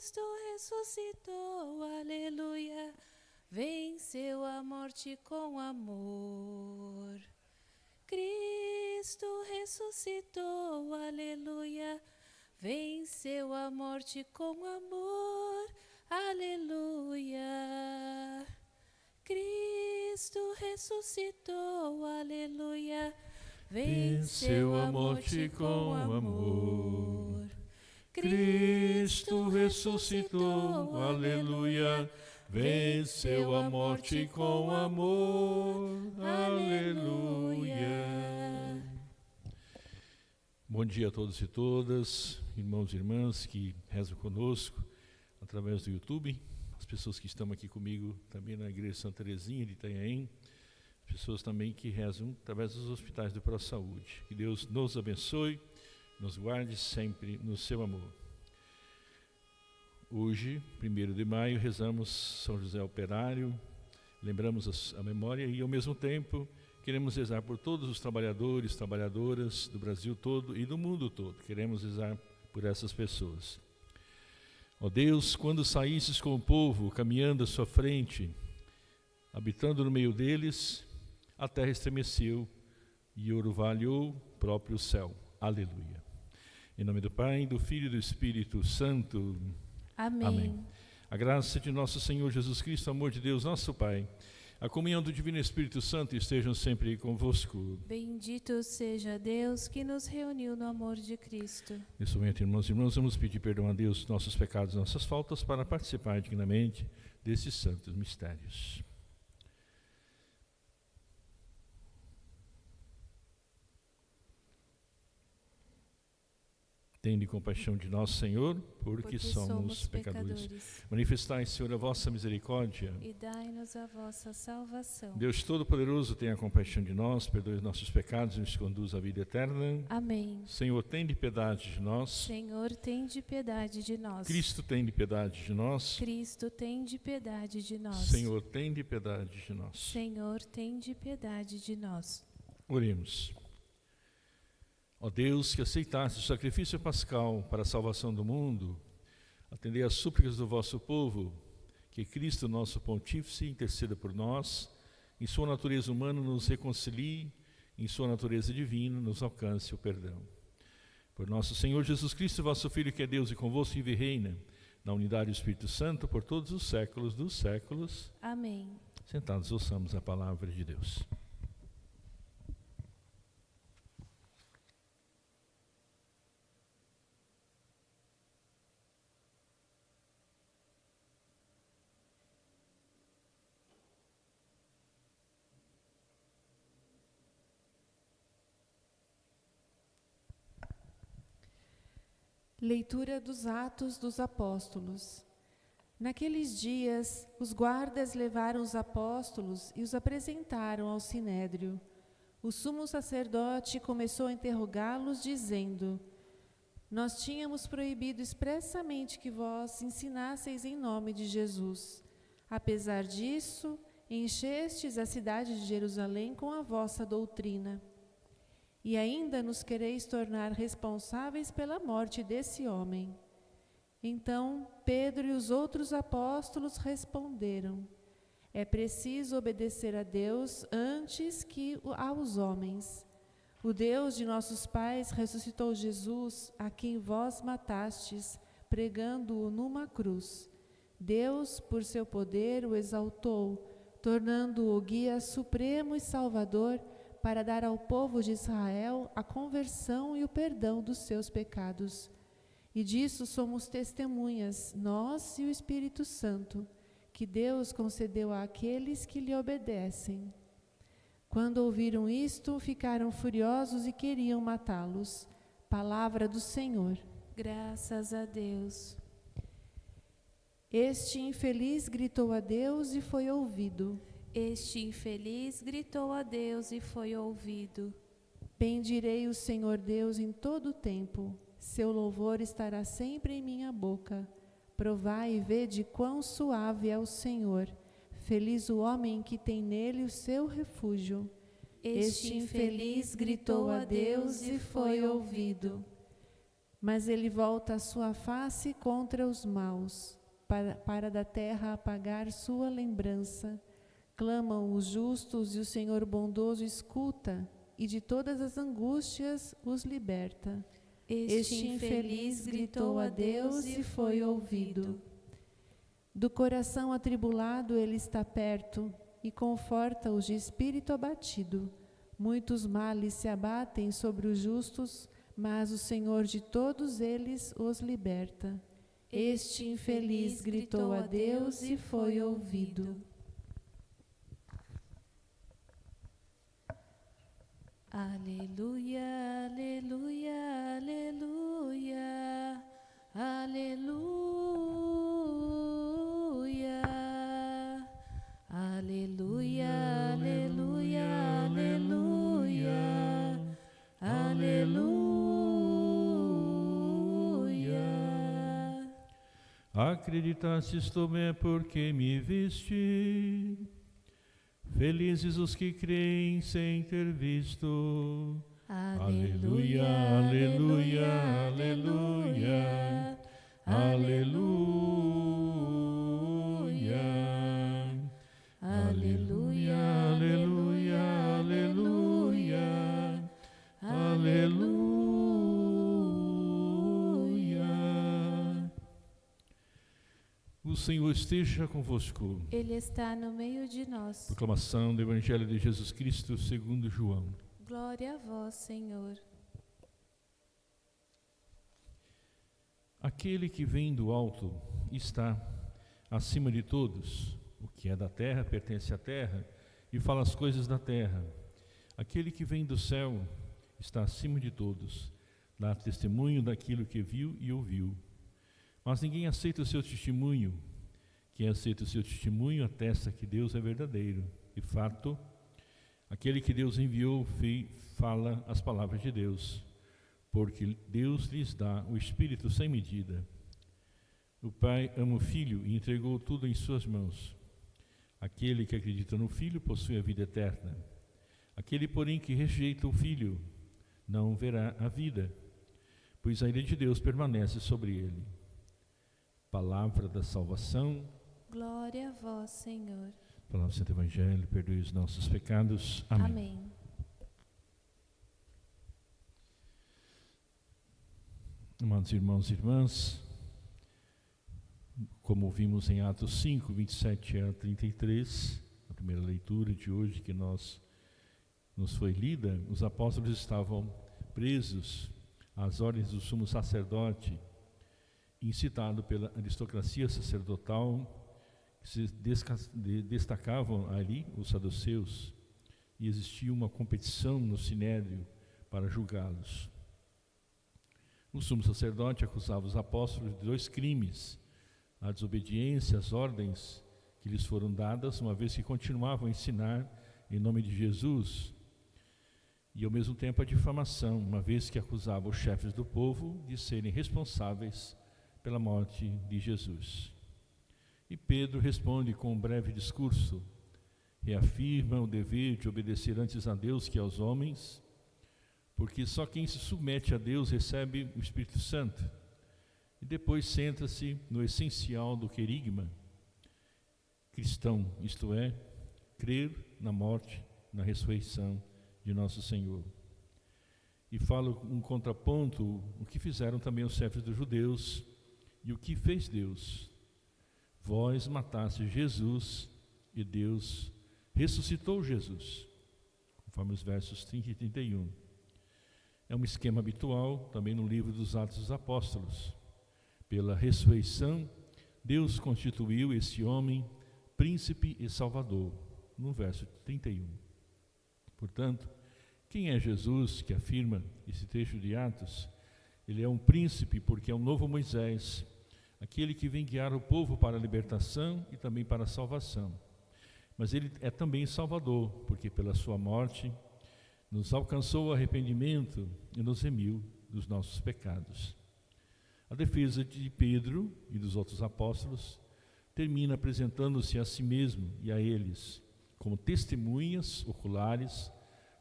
Cristo ressuscitou, aleluia, venceu a morte com amor. Cristo ressuscitou, aleluia, venceu a morte com amor, aleluia. Cristo ressuscitou, aleluia, venceu a morte com amor. Cristo ressuscitou, aleluia, venceu a morte com amor, aleluia. Bom dia a todos e todas, irmãos e irmãs que rezam conosco através do YouTube, as pessoas que estão aqui comigo também na Igreja Santa Teresinha de Itanhaém, pessoas também que rezam através dos hospitais do ProSaúde. Que Deus nos abençoe, nos guarde sempre no seu amor. Hoje, 1º de maio, rezamos São José Operário, lembramos a memória e, ao mesmo tempo, queremos rezar por todos os trabalhadores, trabalhadoras do Brasil todo e do mundo todo. Queremos rezar por essas pessoas. Ó Deus, quando saísses com o povo, caminhando à sua frente, habitando no meio deles, a terra estremeceu e orvalhou o próprio céu. Aleluia. Em nome do Pai, do Filho e do Espírito Santo. Amém. Amém. A graça de nosso Senhor Jesus Cristo, o amor de Deus, nosso Pai, a comunhão do Divino Espírito Santo estejam sempre convosco. Bendito seja Deus que nos reuniu no amor de Cristo. Nesse momento, irmãos e irmãs, vamos pedir perdão a Deus dos nossos pecados e nossas faltas para participar dignamente desses santos mistérios. Tende compaixão de nós, Senhor, porque somos pecadores. Manifestai, Senhor, a vossa misericórdia. E dai-nos a vossa salvação. Deus Todo-Poderoso, tenha compaixão de nós, perdoe os nossos pecados e nos conduz à vida eterna. Amém. Senhor, tende piedade de nós. Senhor, tende piedade de nós. Cristo, tende piedade de nós. Cristo, tende piedade de nós. Senhor, tende piedade de nós. Senhor, tende piedade de nós. Oremos. Ó Deus, que aceitaste o sacrifício pascal para a salvação do mundo, atendei às súplicas do vosso povo, que Cristo, nosso pontífice, interceda por nós, em sua natureza humana nos reconcilie, em sua natureza divina nos alcance o perdão. Por nosso Senhor Jesus Cristo, vosso Filho, que é Deus e convosco vive e reina, na unidade do Espírito Santo, por todos os séculos dos séculos. Amém. Sentados, ouçamos a palavra de Deus. Leitura dos Atos dos Apóstolos. Naqueles dias, os guardas levaram os apóstolos e os apresentaram ao sinédrio. O sumo sacerdote começou a interrogá-los, dizendo: Nós tínhamos proibido expressamente que vós ensinasseis em nome de Jesus. Apesar disso, enchestes a cidade de Jerusalém com a vossa doutrina. E ainda nos quereis tornar responsáveis pela morte desse homem. Então Pedro e os outros apóstolos responderam: É preciso obedecer a Deus antes que aos homens. O Deus de nossos pais ressuscitou Jesus, a quem vós matastes, pregando-o numa cruz. Deus, por seu poder, o exaltou, tornando-o guia supremo e salvador, para dar ao povo de Israel a conversão e o perdão dos seus pecados. E disso somos testemunhas, nós e o Espírito Santo, que Deus concedeu àqueles que lhe obedecem. Quando ouviram isto, ficaram furiosos e queriam matá-los. Palavra do Senhor. Graças a Deus. Este infeliz gritou a Deus e foi ouvido. Este infeliz gritou a Deus e foi ouvido. Bendirei o Senhor Deus em todo o tempo. Seu louvor estará sempre em minha boca. Provai e vede quão suave é o Senhor. Feliz o homem que tem nele o seu refúgio. Este infeliz gritou a Deus e foi ouvido. Mas ele volta a sua face contra os maus, para da terra apagar sua lembrança. Clamam os justos e o Senhor bondoso escuta, e de todas as angústias os liberta. Este infeliz gritou a Deus e foi ouvido. Do coração atribulado ele está perto e conforta os de espírito abatido. Muitos males se abatem sobre os justos, mas o Senhor de todos eles os liberta. Este infeliz gritou a Deus e foi ouvido. Aleluia, aleluia, aleluia, aleluia, aleluia, aleluia, aleluia, aleluia. Acreditastes também porque me viste. Felizes os que creem sem ter visto. Aleluia, aleluia, aleluia, aleluia, aleluia, aleluia, aleluia, aleluia. O Senhor esteja convosco. Ele está no meio de nós. Proclamação do Evangelho de Jesus Cristo segundo João. Glória a vós, Senhor. Aquele que vem do alto está acima de todos. O que é da terra pertence à terra e fala as coisas da terra. Aquele que vem do céu está acima de todos. Dá testemunho daquilo que viu e ouviu. Mas ninguém aceita o seu testemunho. Quem aceita o seu testemunho atesta que Deus é verdadeiro. De fato, aquele que Deus enviou fala as palavras de Deus, porque Deus lhes dá o Espírito sem medida. O Pai ama o Filho e entregou tudo em suas mãos. Aquele que acredita no Filho possui a vida eterna. Aquele, porém, que rejeita o Filho não verá a vida, pois a ira de Deus permanece sobre ele. Palavra da salvação. Glória a vós, Senhor. Palavra do Santo Evangelho, perdoe os nossos pecados. Amém. Amém. Amados irmãos e irmãs, como vimos em Atos 5, 27 a 33, a primeira leitura de hoje que nos foi lida, os apóstolos estavam presos às ordens do sumo sacerdote, incitado pela aristocracia sacerdotal, que se destacavam ali os saduceus, e existia uma competição no sinédrio para julgá-los. O sumo sacerdote acusava os apóstolos de 2 crimes: a desobediência às ordens que lhes foram dadas, uma vez que continuavam a ensinar em nome de Jesus, e ao mesmo tempo a difamação, uma vez que acusava os chefes do povo de serem responsáveis pela morte de Jesus. E Pedro responde com um breve discurso, reafirma o dever de obedecer antes a Deus que aos homens, porque só quem se submete a Deus recebe o Espírito Santo, e depois centra-se no essencial do querigma cristão, isto é, crer na morte, na ressurreição de nosso Senhor. E fala um contraponto, o que fizeram também os chefes dos judeus, e o que fez Deus. Vós matastes Jesus e Deus ressuscitou Jesus, conforme os versos 30 e 31. É um esquema habitual também no livro dos Atos dos Apóstolos. Pela ressurreição, Deus constituiu esse homem príncipe e salvador, no verso 31. Portanto, quem é Jesus que afirma esse trecho de Atos? Ele é um príncipe porque é um novo Moisés, aquele que vem guiar o povo para a libertação e também para a salvação. Mas ele é também Salvador, porque pela sua morte nos alcançou o arrependimento e nos remiu dos nossos pecados. A defesa de Pedro e dos outros apóstolos termina apresentando-se a si mesmo e a eles como testemunhas oculares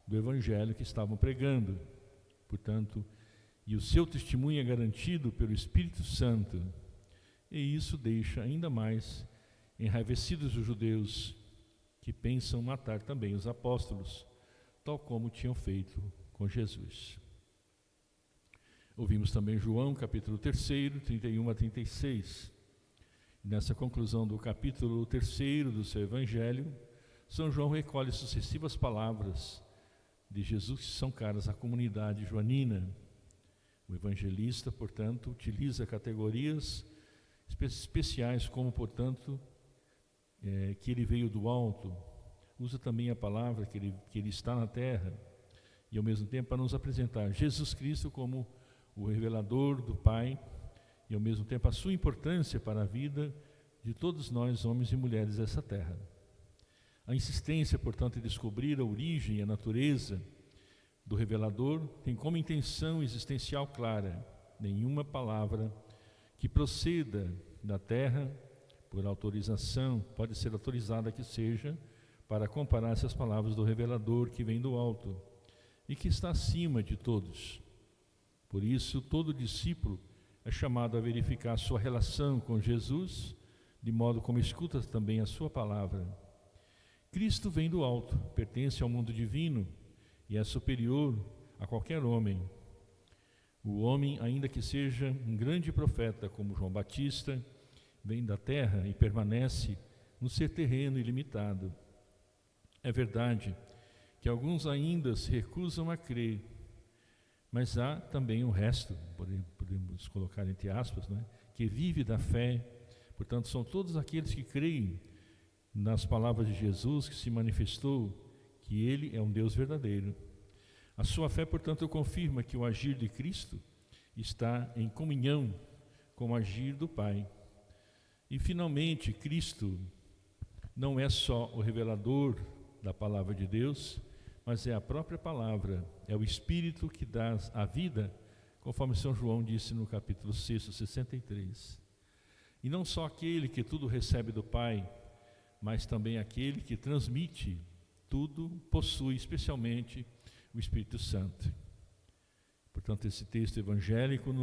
do Evangelho que estavam pregando. Portanto, e o seu testemunho é garantido pelo Espírito Santo. E isso deixa ainda mais enraivecidos os judeus, que pensam matar também os apóstolos, tal como tinham feito com Jesus. Ouvimos também João, capítulo 3, 31 a 36. Nessa conclusão do capítulo 3 do seu Evangelho, São João recolhe sucessivas palavras de Jesus que são caras à comunidade joanina. O evangelista, portanto, utiliza categorias especiais como, portanto, que ele veio do alto. Usa também a palavra que ele está na terra. E, ao mesmo tempo, para nos apresentar Jesus Cristo como o revelador do Pai e, ao mesmo tempo, a sua importância para a vida de todos nós, homens e mulheres dessa terra. A insistência, portanto, em descobrir a origem e a natureza do revelador tem como intenção existencial clara: nenhuma palavra que proceda da terra, por autorização, pode ser autorizada que seja, para comparar-se às palavras do revelador que vem do alto e que está acima de todos. Por isso, todo discípulo é chamado a verificar sua relação com Jesus, de modo como escuta também a sua palavra. Cristo vem do alto, pertence ao mundo divino e é superior a qualquer homem. O homem, ainda que seja um grande profeta como João Batista, vem da terra e permanece no ser terreno e limitado. É verdade que alguns ainda se recusam a crer, mas há também o resto, podemos colocar entre aspas, que vive da fé. Portanto, são todos aqueles que creem nas palavras de Jesus, que se manifestou que Ele é um Deus verdadeiro. A sua fé, portanto, confirma que o agir de Cristo está em comunhão com o agir do Pai. E, finalmente, Cristo não é só o revelador da palavra de Deus, mas é a própria palavra, é o Espírito que dá a vida, conforme São João disse no capítulo 6, 63. E não só aquele que tudo recebe do Pai, mas também aquele que transmite tudo, possui especialmente o Espírito Santo. Portanto, esse texto evangélico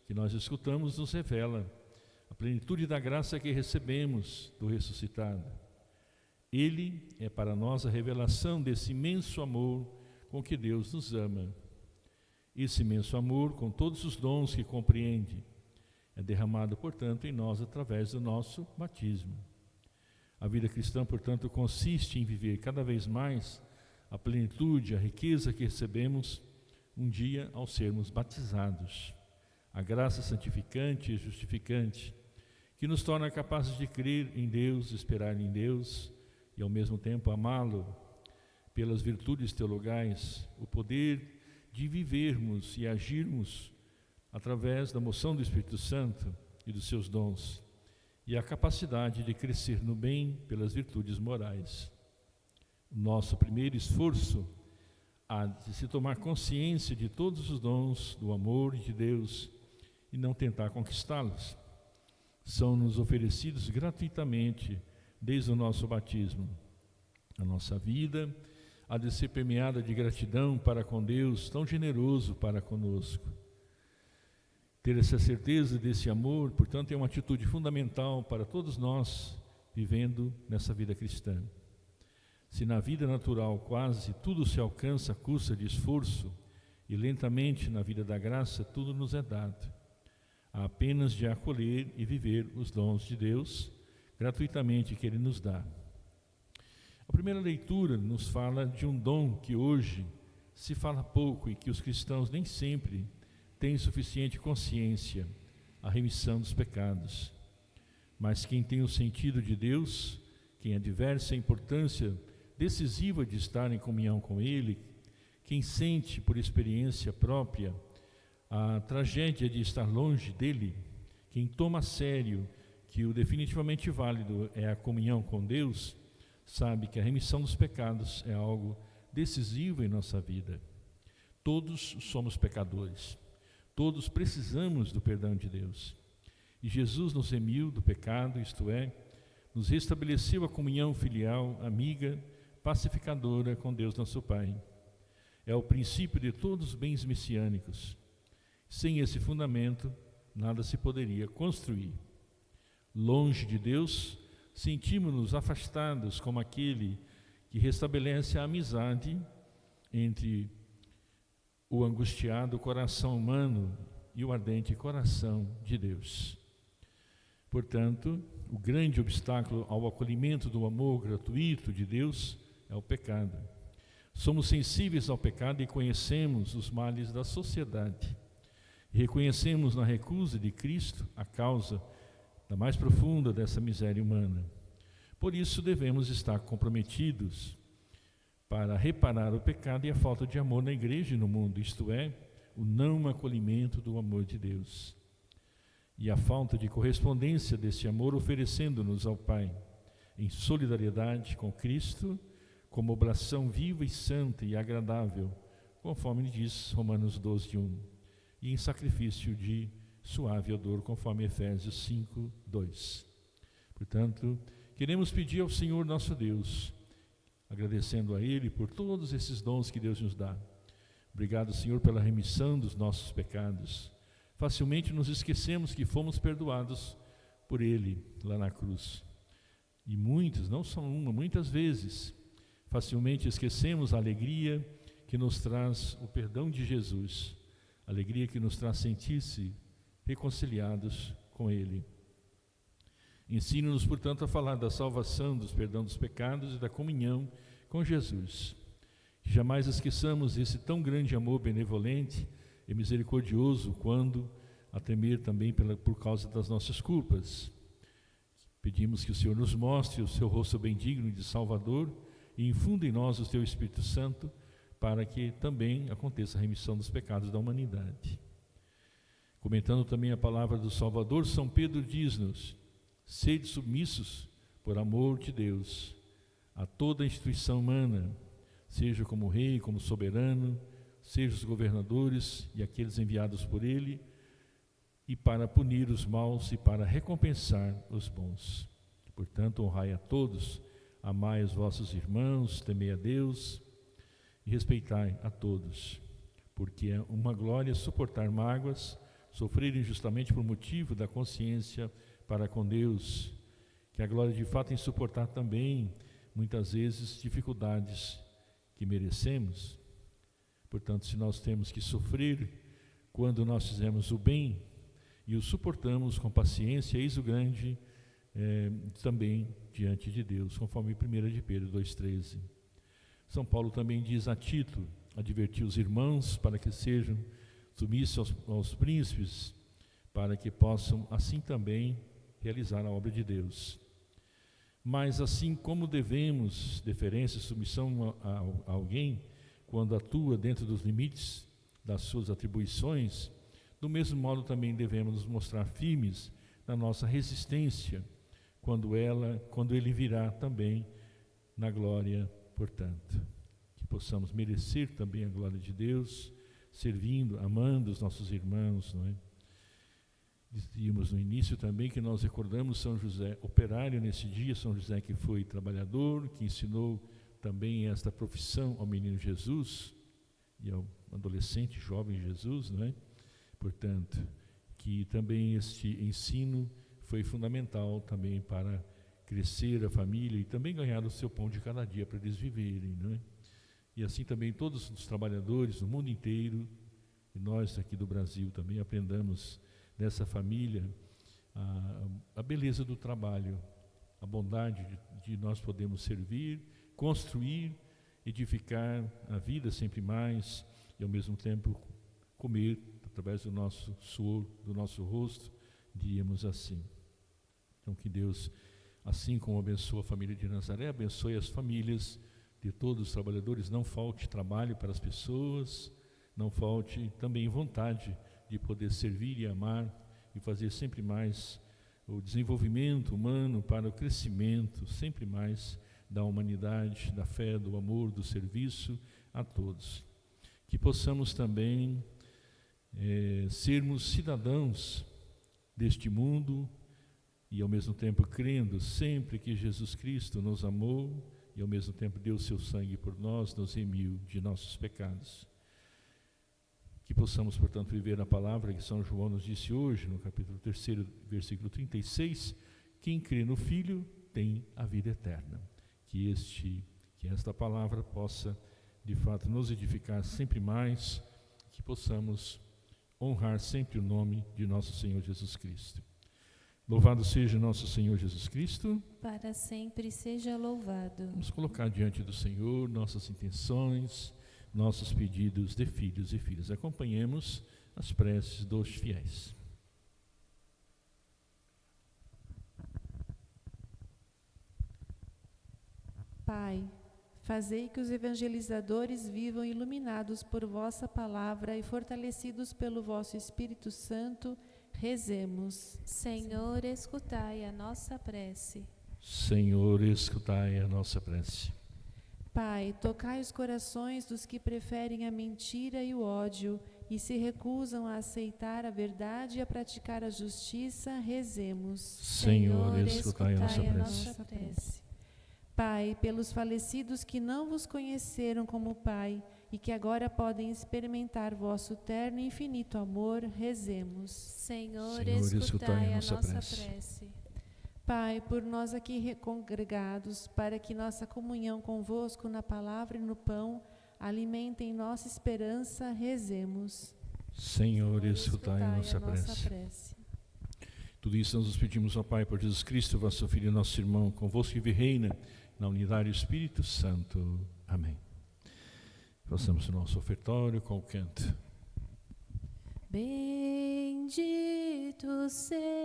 que nós escutamos nos revela a plenitude da graça que recebemos do ressuscitado. Ele é para nós a revelação desse imenso amor com que Deus nos ama. Esse imenso amor, com todos os dons que compreende, é derramado, portanto, em nós através do nosso batismo. A vida cristã, portanto, consiste em viver cada vez mais a plenitude, a riqueza que recebemos um dia ao sermos batizados. A graça santificante e justificante, que nos torna capazes de crer em Deus, esperar em Deus e, ao mesmo tempo, amá-lo pelas virtudes teologais, o poder de vivermos e agirmos através da moção do Espírito Santo e dos seus dons, e a capacidade de crescer no bem pelas virtudes morais. O nosso primeiro esforço há de se tomar consciência de todos os dons do amor de Deus e não tentar conquistá-los. São-nos oferecidos gratuitamente desde o nosso batismo. A nossa vida há de ser permeada de gratidão para com Deus, tão generoso para conosco. Ter essa certeza desse amor, portanto, é uma atitude fundamental para todos nós vivendo nessa vida cristã. Se na vida natural quase tudo se alcança à custa de esforço, e lentamente na vida da graça tudo nos é dado, há apenas de acolher e viver os dons de Deus gratuitamente que Ele nos dá. A primeira leitura nos fala de um dom que hoje se fala pouco e que os cristãos nem sempre têm suficiente consciência, a remissão dos pecados. Mas quem tem o sentido de Deus, quem adverte a importância decisiva de estar em comunhão com Ele, quem sente por experiência própria a tragédia de estar longe dEle, quem toma a sério que o definitivamente válido é a comunhão com Deus, sabe que a remissão dos pecados é algo decisivo em nossa vida. Todos somos pecadores, todos precisamos do perdão de Deus. E Jesus nos remiu do pecado, isto é, nos restabeleceu a comunhão filial, amiga, pacificadora com Deus nosso Pai. É o princípio de todos os bens messiânicos. Sem esse fundamento, nada se poderia construir. Longe de Deus, sentimos-nos afastados como aquele que restabelece a amizade entre o angustiado coração humano e o ardente coração de Deus. Portanto, o grande obstáculo ao acolhimento do amor gratuito de Deus é o pecado. Somos sensíveis ao pecado e conhecemos os males da sociedade. E reconhecemos na recusa de Cristo a causa da mais profunda dessa miséria humana. Por isso devemos estar comprometidos para reparar o pecado e a falta de amor na igreja e no mundo, isto é, o não acolhimento do amor de Deus. E a falta de correspondência desse amor oferecendo-nos ao Pai, em solidariedade com Cristo, como oblação viva e santa e agradável, conforme diz Romanos 12:1, e em sacrifício de suave odor, conforme Efésios 5:2. Portanto, queremos pedir ao Senhor nosso Deus, agradecendo a Ele por todos esses dons que Deus nos dá. Obrigado, Senhor, pela remissão dos nossos pecados. Facilmente nos esquecemos que fomos perdoados por Ele lá na cruz. E muitas, não só uma, muitas vezes, facilmente esquecemos a alegria que nos traz o perdão de Jesus, a alegria que nos traz sentir-se reconciliados com Ele. Ensina-nos, portanto, a falar da salvação, dos perdão dos pecados e da comunhão com Jesus. Que jamais esqueçamos esse tão grande amor benevolente e misericordioso quando a temer também por causa das nossas culpas. Pedimos que o Senhor nos mostre o seu rosto bendigno de Salvador e infunda em nós o teu Espírito Santo para que também aconteça a remissão dos pecados da humanidade. Comentando também a palavra do Salvador, São Pedro diz-nos: sede submissos por amor de Deus a toda a instituição humana, seja como rei, como soberano, seja os governadores e aqueles enviados por ele, e para punir os maus e para recompensar os bons. Portanto, honrai a todos, amai os vossos irmãos, temei a Deus e respeitai a todos, porque é uma glória suportar mágoas, sofrer injustamente por motivo da consciência para com Deus, que a glória de fato em suportar também, muitas vezes, dificuldades que merecemos. Portanto, se nós temos que sofrer quando nós fizemos o bem e o suportamos com paciência, eis o grande também diante de Deus, conforme 1 de Pedro 2,13. São Paulo também diz a Tito, advertir os irmãos para que sejam submissos aos príncipes, para que possam assim também realizar a obra de Deus. Mas assim como devemos deferência e submissão a alguém, quando atua dentro dos limites das suas atribuições, do mesmo modo também devemos nos mostrar firmes na nossa resistência, quando ele virá também na glória, portanto. Que possamos merecer também a glória de Deus, servindo, amando os nossos irmãos, não é? Dizíamos no início também que nós recordamos São José, operário nesse dia, São José que foi trabalhador, que ensinou também esta profissão ao menino Jesus e ao adolescente, jovem Jesus, não é? Portanto, que também este ensino foi fundamental também para crescer a família e também ganhar o seu pão de cada dia para eles viverem, não é? E assim também todos os trabalhadores do mundo inteiro, e nós aqui do Brasil também aprendamos nessa família a beleza do trabalho, a bondade de nós podermos servir, construir, edificar a vida sempre mais e ao mesmo tempo comer através do nosso suor, do nosso rosto, diríamos assim. Então que Deus, assim como abençoa a família de Nazaré, abençoe as famílias de todos os trabalhadores, não falte trabalho para as pessoas, não falte também vontade de poder servir e amar e fazer sempre mais o desenvolvimento humano para o crescimento sempre mais da humanidade, da fé, do amor, do serviço a todos. Que possamos também sermos cidadãos deste mundo e ao mesmo tempo crendo sempre que Jesus Cristo nos amou e ao mesmo tempo deu seu sangue por nós, nos remiu de nossos pecados. Que Que possamos, portanto, viver a palavra que São João nos disse hoje, no capítulo 3, versículo 36, quem crê no Filho tem a vida eterna. Que esta palavra possa, de fato, nos edificar sempre mais, que possamos honrar sempre o nome de nosso Senhor Jesus Cristo. Louvado seja nosso Senhor Jesus Cristo. Para sempre seja louvado. Vamos colocar diante do Senhor nossas intenções, nossos pedidos de filhos e filhas. Acompanhemos as preces dos fiéis. Pai, fazei que os evangelizadores vivam iluminados por vossa palavra e fortalecidos pelo vosso Espírito Santo. Rezemos. Senhor, escutai a nossa prece. Senhor, escutai a nossa prece. Pai, tocai os corações dos que preferem a mentira e o ódio e se recusam a aceitar a verdade e a praticar a justiça. Rezemos. Senhor, escutai a nossa prece. Pai, pelos falecidos que não vos conheceram como Pai e que agora podem experimentar vosso terno e infinito amor, rezemos. Senhor, escutai a nossa prece. Pai, por nós aqui congregados, para que nossa comunhão convosco na palavra e no pão alimentem nossa esperança, rezemos. Senhor, escutai a nossa prece. Tudo isso nós nos pedimos ao Pai por Jesus Cristo, vosso Filho e nosso irmão, convosco que reina na unidade do Espírito Santo. Amém. Façamos o nosso ofertório com o canto. Bendito sejas,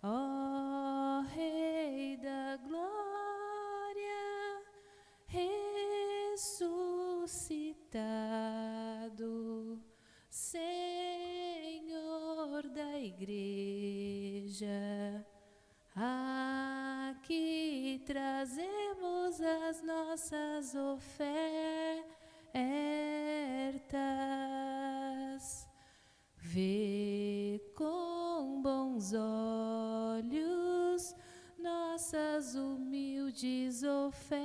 ó Rei da Glória, ressuscitado, Senhor da Igreja. Aqui trazemos as nossas ofertas. Vê com bons olhos nossas humildes ofertas.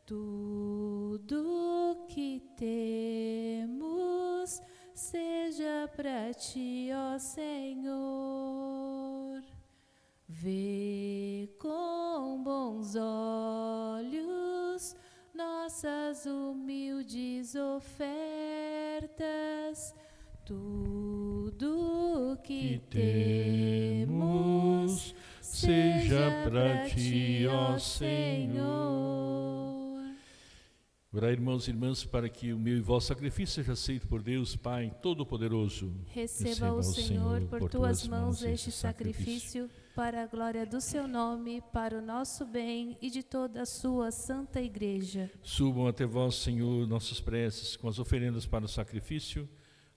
Tudo que temos seja para ti, ó Senhor. Vê com bons olhos nossas humildes ofertas. Tudo que temos seja para ti, ó Senhor. Orai, irmãos e irmãs, para que o meu e vosso sacrifício seja aceito por Deus, Pai Todo-Poderoso. Receba o Senhor por tuas mãos este sacrifício, para a glória do seu nome, para o nosso bem e de toda a sua santa Igreja. Subam até vós, Senhor, nossas preces com as oferendas para o sacrifício,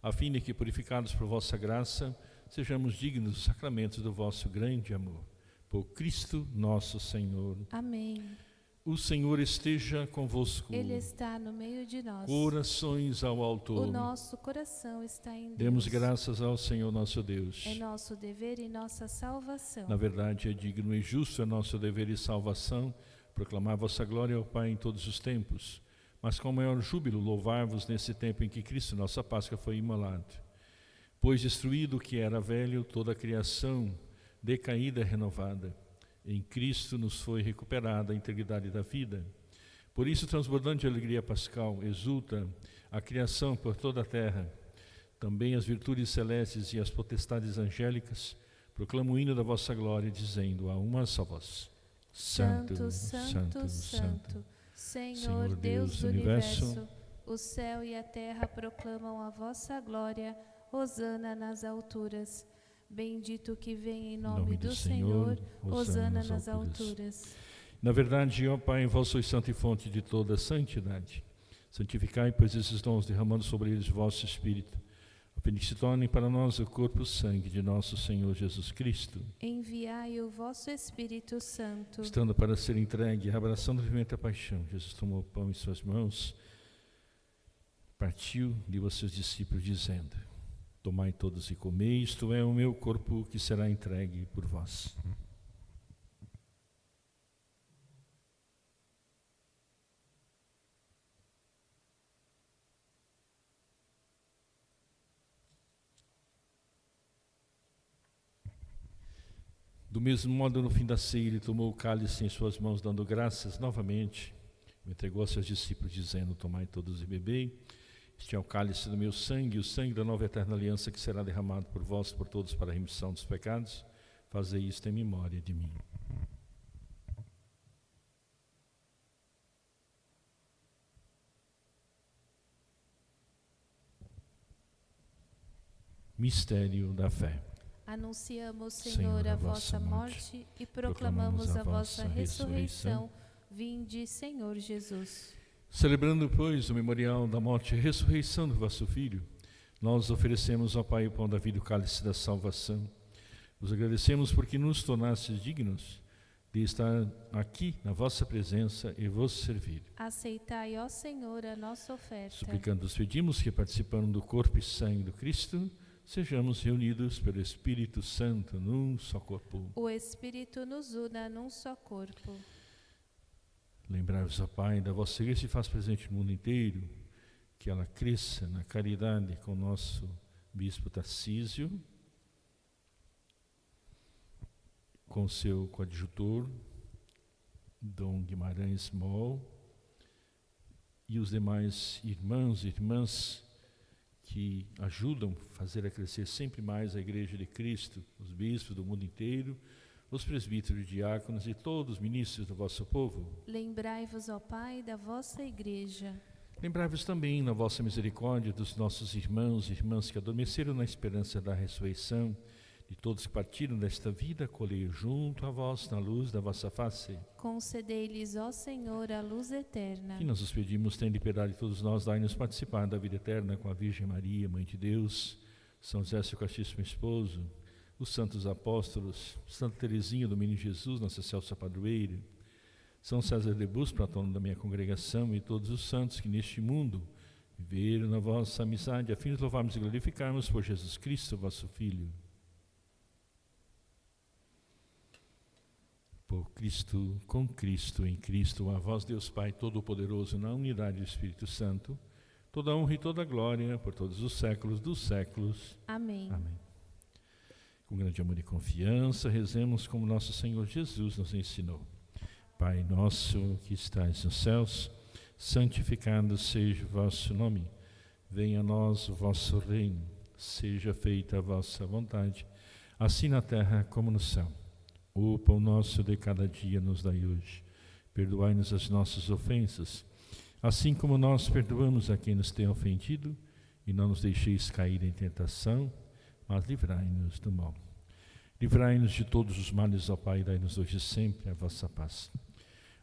a fim de que, purificados por vossa graça, sejamos dignos dos sacramentos do vosso grande amor. Por Cristo nosso Senhor. Amém. O Senhor esteja convosco. Ele está no meio de nós. Corações ao altar. O nosso coração está em Deus. Demos graças ao Senhor nosso Deus. É nosso dever e nossa salvação. Na verdade, é digno e justo, é nosso dever e salvação proclamar vossa glória ao Pai em todos os tempos, mas com maior júbilo louvar-vos nesse tempo em que Cristo, nossa Páscoa, foi imolado. Pois destruído o que era velho, toda a criação decaída e renovada, em Cristo nos foi recuperada a integridade da vida. Por isso, transbordante de alegria pascal, exulta a criação por toda a terra. Também as virtudes celestes e as potestades angélicas proclamam o hino da vossa glória, dizendo a uma só voz: Santo, Santo, Santo, Senhor Deus do universo, o céu e a terra proclamam a vossa glória. Hosana nas alturas. Bendito que vem em nome do Senhor, hosana nas alturas. Na verdade, ó Pai, vós sois santo e fonte de toda santidade. Santificai, pois, esses dons, derramando sobre eles vosso Espírito, a fim de que se tornem para nós o corpo e o sangue de nosso Senhor Jesus Cristo. Enviai o vosso Espírito Santo. Estando para ser entregue, abraçando vivamente a paixão, Jesus tomou o pão em suas mãos, partiu, deu a seus discípulos, dizendo: tomai todos e comei, isto é o meu corpo que será entregue por vós. Do mesmo modo, no fim da ceia, ele tomou o cálice em suas mãos, dando graças novamente, o entregou a seus discípulos, dizendo: tomai todos e bebei. Este é o cálice do meu sangue, o sangue da nova eterna aliança, que será derramado por vós e por todos para a remissão dos pecados. Fazei isto em memória de mim. Mistério da fé. Anunciamos, Senhor, a vossa morte e proclamamos a vossa ressurreição. Vinde, Senhor Jesus. Celebrando, pois, o memorial da morte e ressurreição do vosso Filho, nós oferecemos ao Pai o pão da vida e o cálice da salvação. Vos agradecemos porque nos tornastes dignos de estar aqui na vossa presença e vos servir. Aceitai, ó Senhor, a nossa oferta. Suplicando, vos pedimos que, participando do corpo e sangue do Cristo, sejamos reunidos pelo Espírito Santo num só corpo. O Espírito nos una num só corpo. Lembrai-vos, ó Pai, da vossa igreja que faz presente no mundo inteiro, que ela cresça na caridade com o nosso bispo Tarcísio, com seu coadjutor, Dom Guimarães Moll, e os demais irmãos e irmãs que ajudam a fazer a crescer sempre mais a Igreja de Cristo, os bispos do mundo inteiro, os presbíteros, diáconos e todos os ministros do vosso povo. Lembrai-vos, ó Pai, da vossa Igreja. Lembrai-vos também, na vossa misericórdia, dos nossos irmãos e irmãs que adormeceram na esperança da ressurreição, de todos que partiram desta vida, acolhei junto a vós na luz da vossa face. Concedei-lhes, ó Senhor, a luz eterna. E nós os pedimos, tende piedade de todos nós, dai-nos participar da vida eterna com a Virgem Maria, Mãe de Deus, São José, seu castíssimo esposo, os santos apóstolos, Santa Teresinha do Menino Jesus, nossa excelsa padroeira, São César de Bus, patrono da minha congregação, e todos os santos que neste mundo viveram na vossa amizade, a fim de louvarmos e glorificarmos por Jesus Cristo, vosso Filho. Por Cristo, com Cristo, em Cristo, a vós, Deus Pai Todo-Poderoso, na unidade do Espírito Santo, toda honra e toda glória por todos os séculos dos séculos. Amém. Amém. Com grande amor e confiança, rezemos como nosso Senhor Jesus nos ensinou. Pai nosso que estais nos céus, santificado seja o vosso nome. Venha a nós o vosso reino. Seja feita a vossa vontade, assim na terra como no céu. O pão nosso de cada dia nos dai hoje. Perdoai-nos as nossas ofensas, assim como nós perdoamos a quem nos tem ofendido, e não nos deixeis cair em tentação, mas livrai-nos do mal. Livrai-nos de todos os males, ó Pai, e dai-nos hoje e sempre a vossa paz.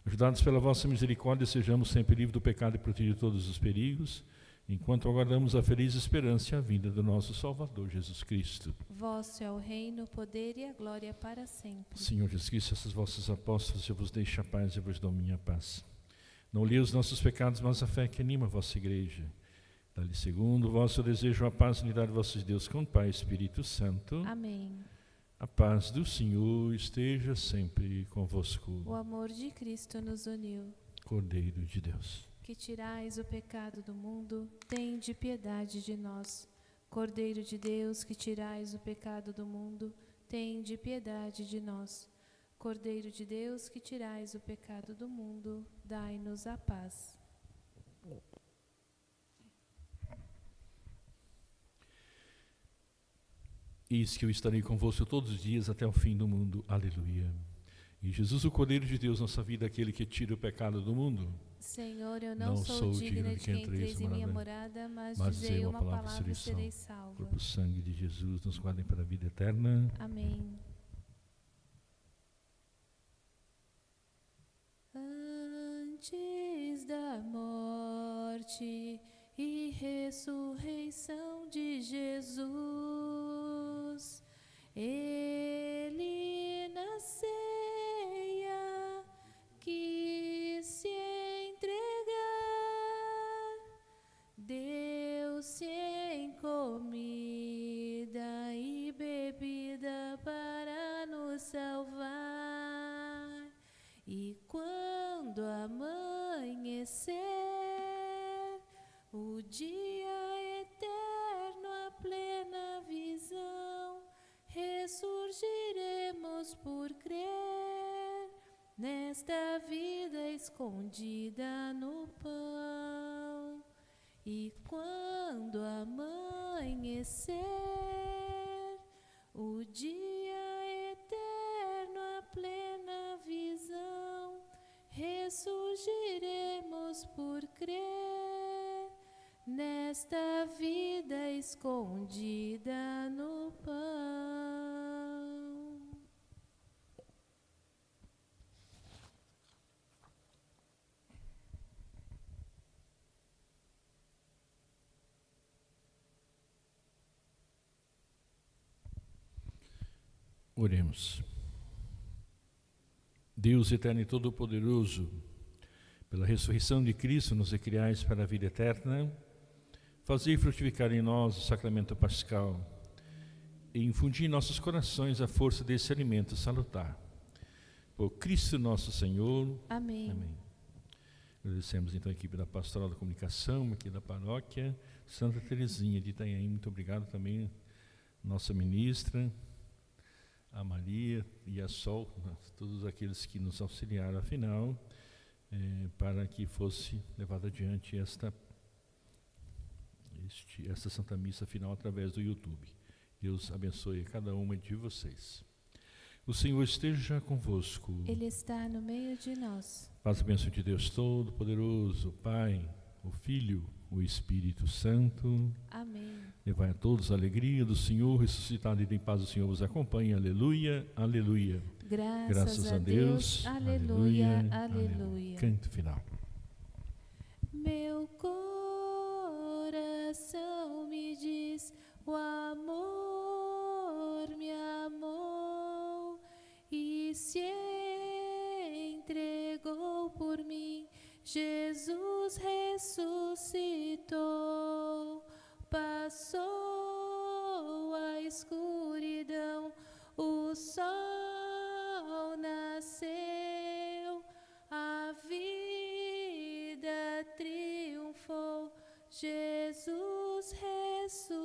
Ajudados pela vossa misericórdia, sejamos sempre livres do pecado e protegidos de todos os perigos, enquanto aguardamos a feliz esperança e a vinda do nosso Salvador Jesus Cristo. Vosso é o reino, o poder e a glória para sempre. Senhor Jesus Cristo, esses vossos apóstolos, eu vos deixo a paz e vos dou minha paz. Não li os nossos pecados, mas a fé que anima a vossa igreja. Dá-lhe segundo o vosso desejo a paz e unidade de vossos Deus com o Pai e Espírito Santo. Amém. A paz do Senhor esteja sempre convosco. O amor de Cristo nos uniu. Cordeiro de Deus, que tirais o pecado do mundo, tende piedade de nós. Cordeiro de Deus, que tirais o pecado do mundo, tende piedade de nós. Cordeiro de Deus, que tirais o pecado do mundo, dai-nos a paz. Eis que eu estarei convosco todos os dias até o fim do mundo. Aleluia. E Jesus, o Cordeiro de Deus, nossa vida, aquele que tira o pecado do mundo. Senhor, eu não sou digna de que entreis em minha morada, mas dizei uma palavra e serei salva. Corpo e sangue de Jesus nos guardem para a vida eterna. Amém. Antes da morte e ressurreição de Jesus, Ele na ceia quis se entregar, deu-se em comida e bebida para nos salvar. E quando amanhecer o dia eterno, a plena visão, ressurgiremos por nesta vida escondida no pão. E quando amanhecer, o dia eterno, a plena visão, ressurgiremos por crer nesta vida escondida no pão. Oremos. Deus eterno e todo-poderoso, pela ressurreição de Cristo nos recriais para a vida eterna, fazei frutificar em nós o sacramento pascal e infundir em nossos corações a força desse alimento salutar. Por Cristo nosso Senhor. Amém. Amém. Agradecemos então a equipe da Pastoral da Comunicação, aqui da Paróquia Santa Teresinha de Itanhaém. Muito obrigado também, nossa ministra, a Maria e a Sol, todos aqueles que nos auxiliaram, afinal, para que fosse levada adiante esta Santa Missa final através do YouTube. Deus abençoe a cada uma de vocês. O Senhor esteja convosco. Ele está no meio de nós. Paz e bênção de Deus Todo-Poderoso, o Pai, o Filho, o Espírito Santo. Amém. Levai a todos a alegria do Senhor, ressuscitado e em paz o Senhor vos acompanhe. Aleluia, aleluia. Graças a Deus. Aleluia, aleluia. Canto final. Meu coração me diz, o amor me amou e se entregou por mim. Jesus ressuscitou, passou a escuridão, o sol nasceu, a vida triunfou, Jesus ressuscitou.